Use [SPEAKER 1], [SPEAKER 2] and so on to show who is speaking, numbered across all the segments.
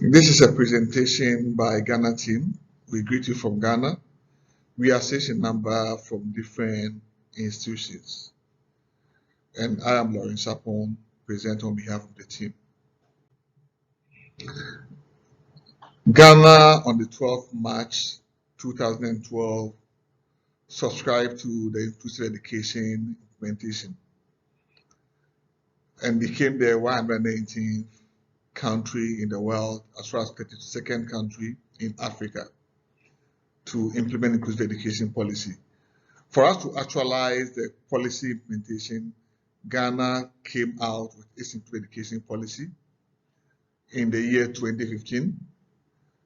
[SPEAKER 1] This is a presentation by Ghana team. We greet you from Ghana. We are session number from different institutions. And I am Lawrence Sapon, present on behalf of the team. Ghana on the 12th March 2012 subscribed to the Inclusive Education Implementation and became the 119th country in the world, as well as 32nd country in Africa to implement inclusive education policy. For us to actualize the policy implementation, Ghana came out with its inclusive education policy in the year 2015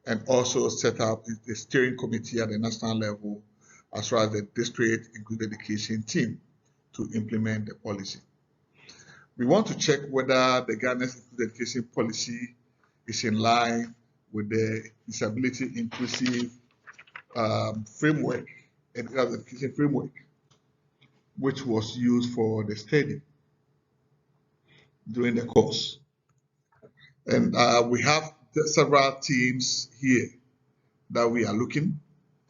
[SPEAKER 1] and also set up the steering committee at the national level as well as the district inclusive education team to implement the policy. We want to check whether the Ghana's inclusive education policy is in line with the disability inclusive framework and education framework, which was used for the study during the course. And we have several teams here that we are looking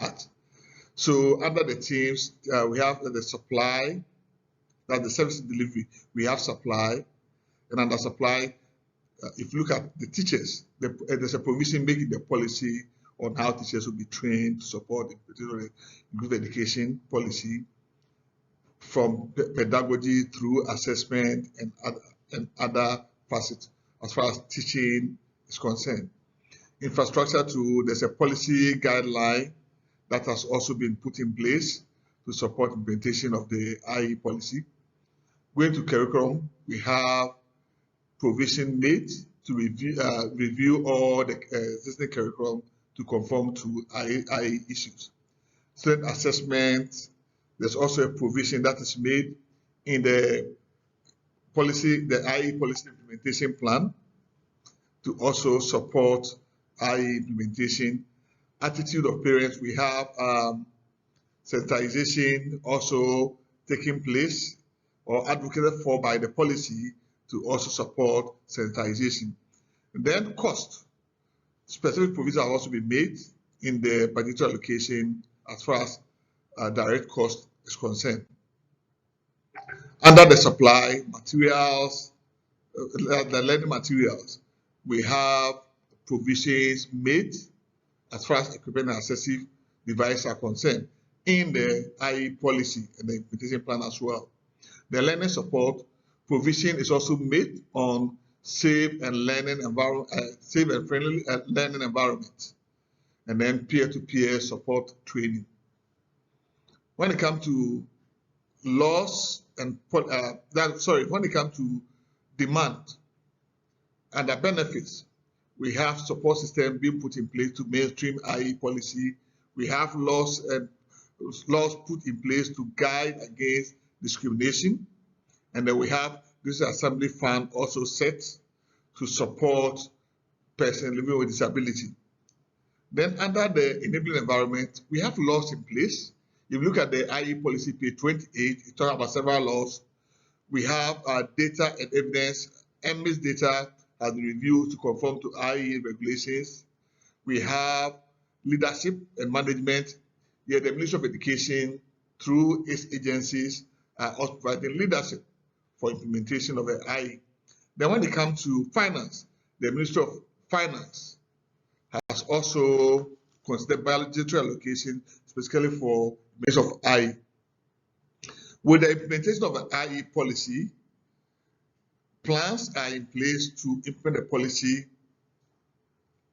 [SPEAKER 1] at. So under the teams, we have the supply, that's the service delivery. We have supply, and under supply, if you look at the teachers, there's a provision making the policy on how teachers will be trained to support the good education policy, from pedagogy through assessment and other facets as far as teaching is concerned. Infrastructure too, there's a policy guideline that has also been put in place to support implementation of the IE policy. Going to curriculum, we have provision made to review all the existing curriculum to conform to IE issues. Student assessment, there's also a provision that is made in the policy, the IE policy implementation plan, to also support IE implementation. Attitude of parents, we have sensitization also taking place or advocated for by the policy to also support sensitization. And then cost, specific provisions have also been made in the budgetary allocation as far as direct cost is concerned. Under the supply materials, the learning materials, we have provisions made as far as equipment and accessible devices are concerned in the IE policy and the implementation plan as well. The learning support provision is also made on safe and learning environment, safe and friendly learning environment, and then peer-to-peer support training. When it comes to laws and when it comes to demand and the benefits, we have support system being put in place to mainstream IE policy. We have laws put in place to guide against discrimination, and then we have this assembly fund also set to support persons living with disability. Then under the enabling environment, we have laws in place. If you look at the IE policy page 28, it talks about several laws. We have data and evidence. MIS data has been reviewed to conform to IE regulations. We have leadership and management. Here, the Ministry of Education, through its agencies, are also providing leadership for implementation of the IE. Then when it comes to finance, the Ministry of Finance has also considered budgetary allocation specifically for base of IE. With the implementation of the IE policy, plans are in place to implement the policy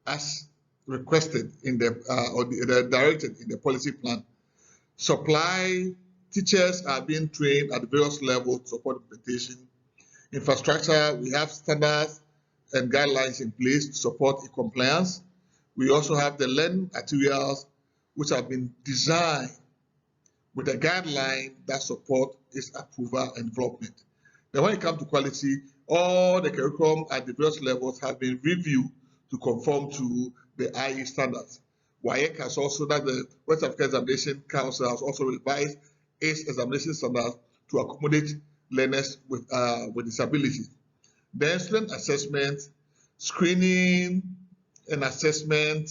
[SPEAKER 1] as requested in the or directed in the policy plan. Supply teachers are being trained at various levels to support implementation. Infrastructure, we have standards and guidelines in place to support e-compliance. We also have the learning materials which have been designed with a guideline that support its approval and development. Then when it comes to quality, all the curriculum at the various levels have been reviewed to conform to the IE standards. WAEC has also, that the West African Examination Council has also revised its examination standards to accommodate learners with disabilities. Then student assessment, screening, and assessment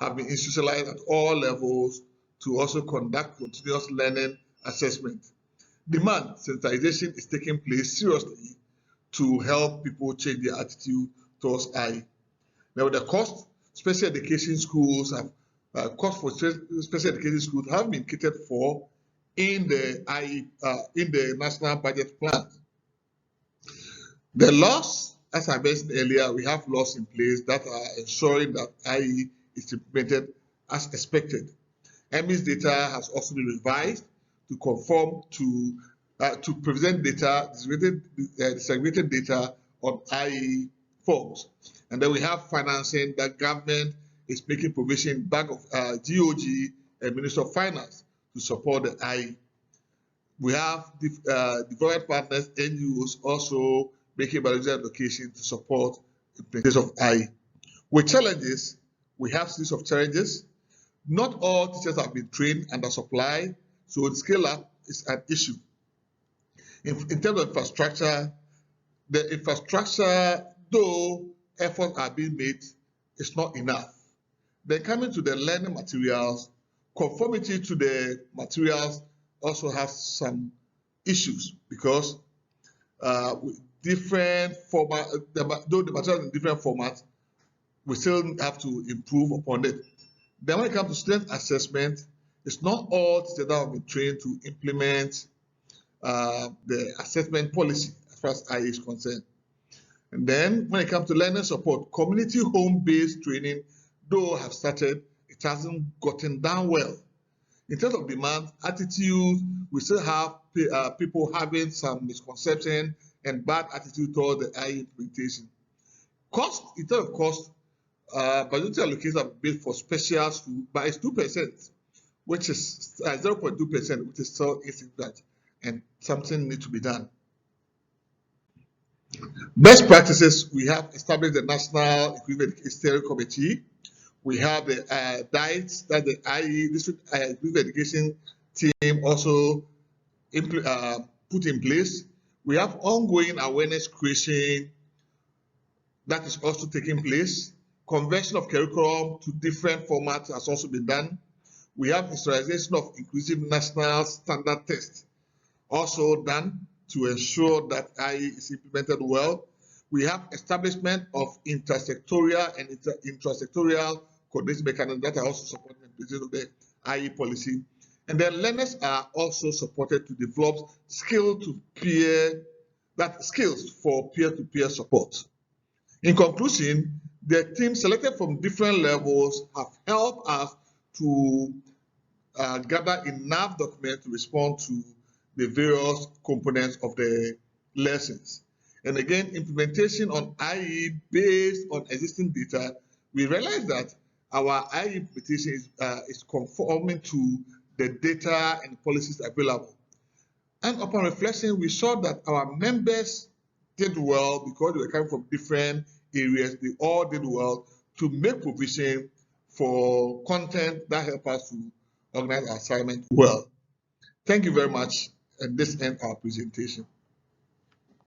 [SPEAKER 1] have been institutionalized at all levels to also conduct continuous learning assessment. Demand sensitization is taking place seriously to help people change their attitude towards IE. Now, the cost, special education schools have cost for special education schools have been catered for in the IE in the national budget plan. The laws, as I mentioned earlier, we have laws in place that are ensuring that IE is implemented as expected. EMIS data has also been revised to conform to present data, disaggregated data on IE forms. And then we have financing that government is making provision back of GOG and Minister of Finance to support the IE. We have development partners, NGOs also making biological allocation to support the implementation of IE. With challenges, we have series of challenges. Not all teachers have been trained under supply, so the scale up is an issue. In terms of infrastructure, the infrastructure, though efforts are being made, is not enough. Then coming to the learning materials, conformity to the materials also has some issues because different format, though the materials in different formats, we still have to improve upon it. Then when it comes to student assessment, it's not all teachers that have been trained to implement the assessment policy as far as IE is concerned. And then when it comes to learning support, community home-based training, though have started, it hasn't gotten down well. In terms of demand, attitude, we still have people having some misconception and bad attitude toward the IE implementation. Cost, in terms of cost, budgetary allocations are built for special school, but it's 2%, which is 0.2%, which is still insignificant, and something needs to be done. Best practices, we have established the National Equivalent Steering Committee. We have the DIETS, that the IE District Equivalent Education team also put in place. We have ongoing awareness creation that is also taking place. Conversion of curriculum to different formats has also been done. We have installation of inclusive national standard tests also done to ensure that IE is implemented well. We have establishment of intersectorial and intrasectorial coordination mechanisms that are also supporting the implementation of the IE policy. And then learners are also supported to develop skills for peer-to-peer support. In conclusion, the team selected from different levels have helped us to gather enough documents to respond to the various components of the lessons. And again, implementation on IE based on existing data, we realize that our IE implementation is conforming to the data and policies available. And upon reflection, we saw that our members did well because they were coming from different areas. They all did well to make provision for content that help us to organize our assignment well. Thank you very much, and this ends our presentation.